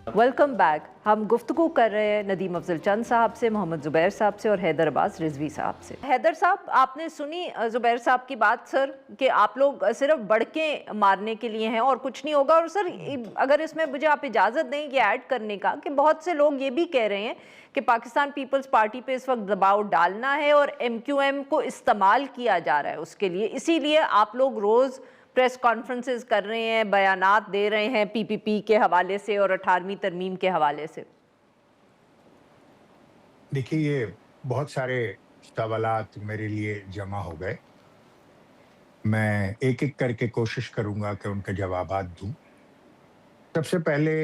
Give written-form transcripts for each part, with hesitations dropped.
Welcome back. हम गुफ्तगू कर रहे हैं नदीम अफजल चंद साहब से, मोहम्मद ज़ुबैर साहब से और हैदर अब्बास रिजवी साहब से। हैदर साहब, आपने सुनी ज़ुबैर साहब की बात सर कि आप लोग सिर्फ बढ़के मारने के लिए हैं और कुछ नहीं होगा। और सर अगर इसमें मुझे आप इजाज़त दें ये ऐड करने का कि बहुत से लोग ये भी कह रहे हैं कि पाकिस्तान पीपल्स पार्टी पे इस वक्त दबाव डालना है और MQM को इस्तेमाल किया जा रहा है उसके लिए, इसीलिए आप लोग रोज़ प्रेस कॉन्फ्रेंसेस कर रहे हैं, बयानात दे रहे हैं PPP के हवाले से और 18वीं तरमीम के हवाले से। देखिए, ये बहुत सारे सवालात मेरे लिए जमा हो गए। मैं एक एक करके कोशिश करूंगा कि उनके जवाबात दूं। सबसे पहले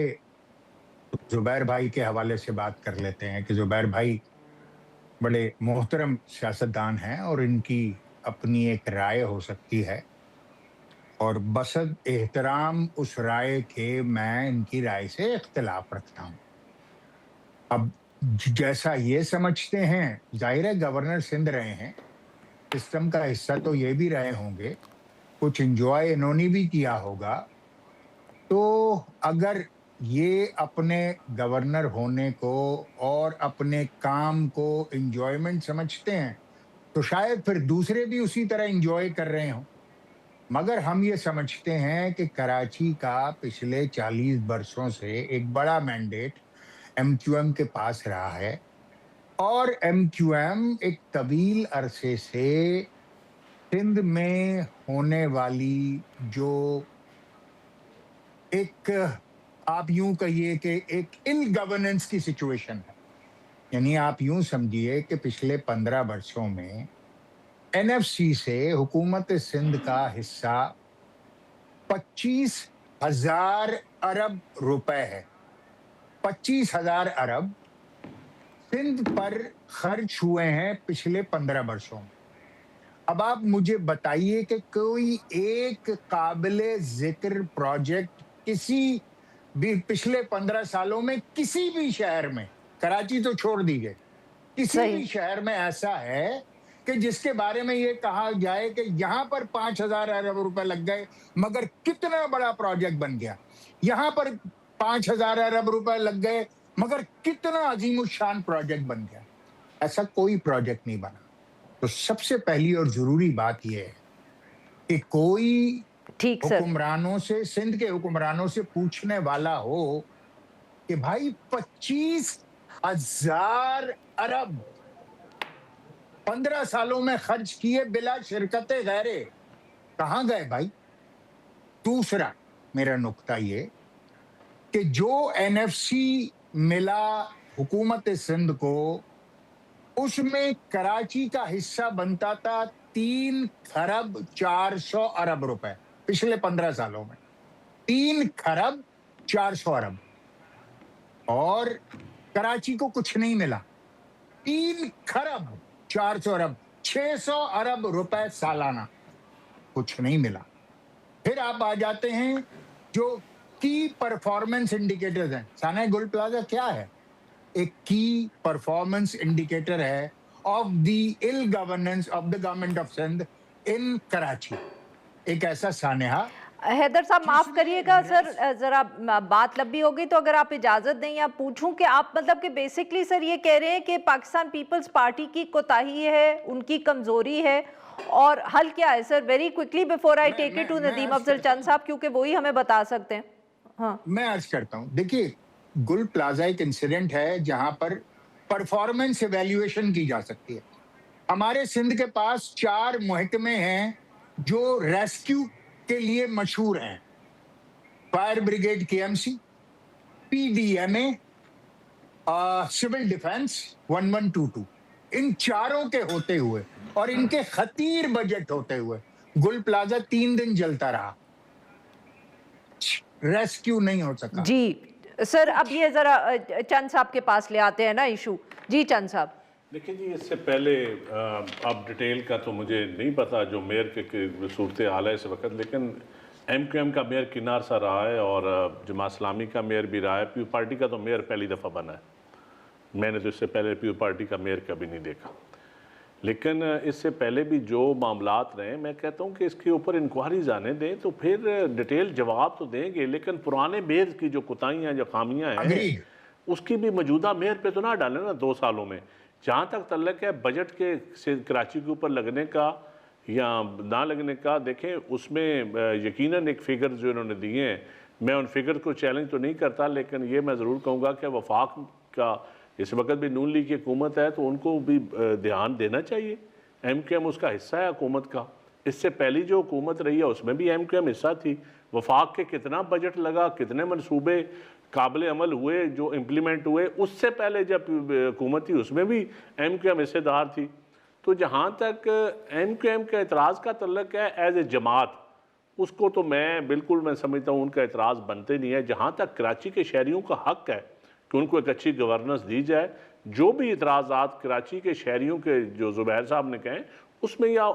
जुबैर भाई के हवाले से बात कर लेते हैं कि जुबैर भाई बड़े मोहतरम सियासतदान हैं और इनकी अपनी एक राय हो सकती है और बसद एहतराम उस राय के मैं इनकी राय से इख्तिलाफ रखता हूं। अब जैसा ये समझते हैं, जाहिर है गवर्नर सिंध रहे हैं, सिस्टम का हिस्सा तो ये भी रहे होंगे, कुछ एंजॉय इन्होंने भी किया होगा। तो अगर ये अपने गवर्नर होने को और अपने काम को एंजॉयमेंट समझते हैं तो शायद फिर दूसरे भी उसी तरह एंजॉय कर रहे हों। मगर हम ये समझते हैं कि कराची का पिछले 40 बरसों से एक बड़ा मैंडेट MQM के पास रहा है और MQM एक तवील अरसे से सिंध में होने वाली जो एक, आप यूं कहिए कि एक इन गवर्नेंस की सिचुएशन है, यानी आप यूं समझिए कि पिछले 15 वर्षों में NFC से हुकूमत सिंध का हिस्सा 25,000 अरब रुपए है। 25,000 अरब सिंध पर खर्च हुए हैं पिछले 15 वर्षों में। अब आप मुझे बताइए कि कोई एक काबिले जिक्र प्रोजेक्ट किसी भी पिछले 15 सालों में किसी भी शहर में, कराची तो छोड़ दी गई, किसी भी शहर में ऐसा है कि जिसके बारे में ये कहा जाए कि यहां पर 5,000 अरब रुपए लग गए मगर कितना बड़ा प्रोजेक्ट बन गया, यहां पर 5,000 अरब रुपए लग गए मगर कितना अजीमुशान प्रोजेक्ट बन गया? ऐसा कोई प्रोजेक्ट नहीं बना। तो सबसे पहली और जरूरी बात यह है कि कोई ठीक सर। हुक्मरानों से, सिंध के हुक्मरानों से पूछने वाला हो कि भाई 25,000 अरब 15 सालों में खर्च किए बिला शिरकत गैरे, कहां गए भाई? दूसरा मेरा नुक्ता ये कि जो NFC मिला हुकूमत सिंध को, उसमें कराची का हिस्सा बनता था 3 खरब 400 अरब रुपए पिछले 15 सालों में। 3 खरब 400 अरब, और कराची को कुछ नहीं मिला। 3 खरब 400 अरब, 600 अरब रुपए सालाना, कुछ नहीं मिला। फिर आप आ जाते हैं जो की परफॉर्मेंस इंडिकेटर्स हैं। साना गोल्ड प्लाजा क्या है? एक की परफॉर्मेंस इंडिकेटर है of the ill governance of the government of Sindh in Karachi. एक ऐसा सानेहा। हैदर साहब माफ करिएगा सर, जरा बात लंबी हो गई, तो अगर आप इजाजत दें या पूछूं कि आप मतलब कि बेसिकली सर ये कह रहे हैं कि पाकिस्तान पीपल्स पार्टी की कोताही है, उनकी कमजोरी है, और हल क्या है sir? Very quickly before I take it to Nadeem Afzal Chand sahab, क्योंकि वही हमें बता सकते हैं। हाँ, मैं अर्ज करता हूं, देखिए गुल प्लाजा एक इंसिडेंट है जहां पर परफॉर्मेंस इवैल्यूएशन की जा सकती है। हमारे सिंध के पास 4 महकमे हैं जो रेस्क्यू के लिए मशहूर हैं। Fire brigade KMC, PDMA, civil defence 1122। इन चारों के होते हुए और इनके खतीर बजट होते हुए गुल प्लाजा 3 दिन जलता रहा, रेस्क्यू नहीं हो सका। जी सर, अब ये जरा चंद साहब के पास ले आते हैं ना इशू। जी चंद साहब। देखिए जी, इससे पहले अब डिटेल का तो मुझे नहीं पता जो मेयर के सूरत हाल है इस वक्त, लेकिन MQM का मेयर किनार सा रहा है और जमात इस्लामी का मेयर भी रहा है। पीपल पार्टी का तो मेयर पहली दफ़ा बना है, मैंने तो इससे पहले पीपल पार्टी का मेयर कभी नहीं देखा। لیکن اس سے پہلے بھی جو معاملات رہے میں کہتا ہوں کہ اس کے اوپر انکوائریز آنے دیں تو پھر ڈیٹیل جواب تو دیں گے، لیکن پرانے میئر کی جو کوتاہیاں جو خامیاں ہیں Agreed. اس کی بھی موجودہ میئر پہ تو نہ ڈالیں نا 2 سالوں میں۔ جہاں تک تعلق ہے بجٹ کے سے کراچی کے اوپر لگنے کا یا نہ لگنے کا، دیکھیں اس میں یقیناً ایک فگر جو انہوں نے دیے ہیں، میں ان فگر کو چیلنج تو نہیں کرتا، لیکن یہ میں ضرور کہوں گا کہ وفاق کا اس وقت بھی نون لیگ کی حکومت ہے تو ان کو بھی دھیان دینا چاہیے۔ ایم کیو ایم اس کا حصہ ہے حکومت کا، اس سے پہلی جو حکومت رہی ہے اس میں بھی ایم کیو ایم حصہ تھی۔ وفاق کے کتنا بجٹ لگا، کتنے منصوبے قابل عمل ہوئے جو امپلیمنٹ ہوئے، اس سے پہلے جب حکومت تھی اس میں بھی ایم کیو ایم حصے دار تھی۔ تو جہاں تک ایم کیو ایم کا اعتراض کا تعلق ہے ایز اے جماعت، اس کو تو میں بالکل میں سمجھتا ہوں ان کا اعتراض بنتے نہیں ہے۔ جہاں تک کراچی کے شہریوں کا حق ہے کہ ان کو ایک اچھی گورننس دی جائے، جو بھی اعتراضات کراچی کے شہریوں کے جو زبیر صاحب نے کہیں اس میں یا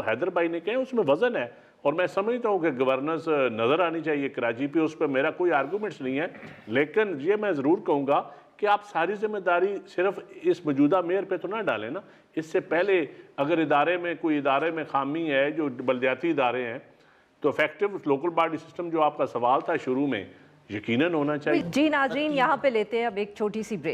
حیدر بھائی نے کہیں اس میں وزن ہے، اور میں سمجھتا ہوں کہ گورننس نظر آنی چاہیے کراچی پہ، اس پہ میرا کوئی آرگومنٹس نہیں ہے، لیکن یہ میں ضرور کہوں گا کہ آپ ساری ذمہ داری صرف اس موجودہ میئر پہ تو نہ ڈالیں نا۔ اس سے پہلے اگر کوئی ادارے میں خامی ہے جو بلدیاتی ادارے ہیں تو افیکٹو لوکل باڈی سسٹم جو آپ کا سوال تھا شروع میں یقیناً ہونا چاہیے۔ جی ناظرین، یہاں پہ لیتے ہیں اب ایک چھوٹی سی بریک۔